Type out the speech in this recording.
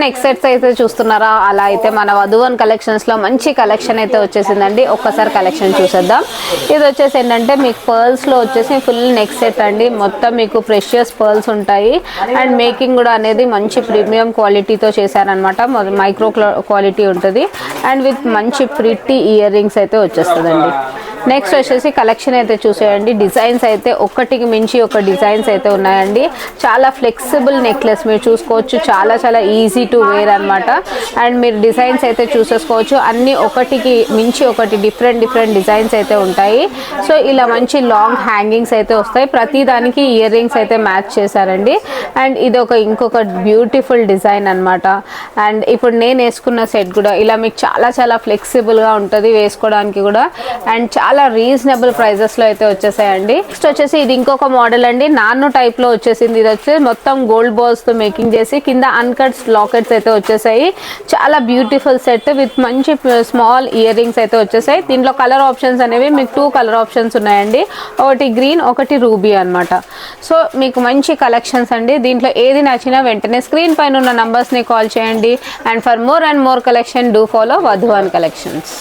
Neck sets అయితే చూస్తున్నారా, అలా అయితే మన వధువన్ కలెక్షన్స్లో మంచి కలెక్షన్ అయితే వచ్చేసిందండి. ఒక్కసారి కలెక్షన్ చూసేద్దాం. ఇది వచ్చేసి ఏంటంటే మీకు పర్ల్స్లో వచ్చేసి ఫుల్ నెక్ సెట్ అండి. మొత్తం మీకు ప్రెషియస్ పర్ల్స్ ఉంటాయి అండ్ మేకింగ్ కూడా అనేది మంచి ప్రీమియం క్వాలిటీతో చేశారనమాట. మైక్రో క్వాలిటీ ఉంటుంది అండ్ విత్ మంచి ప్రిట్టి ఇయర్ రింగ్స్ అయితే వచ్చేస్తుందండి. నెక్స్ట్ వచ్చేసి కలెక్షన్ అయితే చూసేయండి. డిజైన్స్ అయితే ఒక్కటికి మించి ఒక డిజైన్స్ అయితే ఉన్నాయండి. చాలా ఫ్లెక్సిబుల్ నెక్లెస్ మీరు చూసుకోవచ్చు, చాలా చాలా ఈజీ టు వేర్ అనమాట. అండ్ మీరు డిజైన్స్ అయితే చూసేసుకోవచ్చు, అన్ని ఒకటికి మించి ఒకటి డిఫరెంట్ డిజైన్స్ అయితే ఉంటాయి. సో ఇలా మంచి లాంగ్ హ్యాంగింగ్స్ అయితే వస్తాయి, ప్రతి దానికి ఇయర్ రింగ్స్ అయితే మ్యాచ్ చేశారండి. అండ్ ఇది ఇంకొక బ్యూటిఫుల్ డిజైన్ అనమాట. అండ్ ఇప్పుడు నేను వేసుకున్న సెట్ కూడా ఇలా మీకు చాలా చాలా ఫ్లెక్సిబుల్గా ఉంటుంది వేసుకోవడానికి కూడా, అండ్ చాలా రీజనబుల్ ప్రైజెస్లో అయితే వచ్చేసాయండి. నెక్స్ట్ వచ్చేసి ఇది ఇంకొక మోడల్ అండి, నానో టైప్లో వచ్చేసింది. ఇది వచ్చి మొత్తం గోల్డ్ బాల్స్తో మేకింగ్ చేసి కింద అన్కట్స్ లాకెట్స్ అయితే వచ్చేసాయి. చాలా బ్యూటిఫుల్ సెట్ విత్ మంచి స్మాల్ ఇయర్ రింగ్స్ అయితే వచ్చేసాయి. దీంట్లో కలర్ ఆప్షన్స్ అనేవి మీకు 2 కలర్ ఆప్షన్స్ ఉన్నాయండి, ఒకటి గ్రీన్ ఒకటి రూబీ అనమాట. సో మీకు మంచి కలెక్షన్స్ అండి. దీంట్లో ఏది నచ్చినా వెంటనే స్క్రీన్ పైన ఉన్న నంబర్స్ని కాల్ చేయండి. And for more and more collection do follow Vadhuvan collections.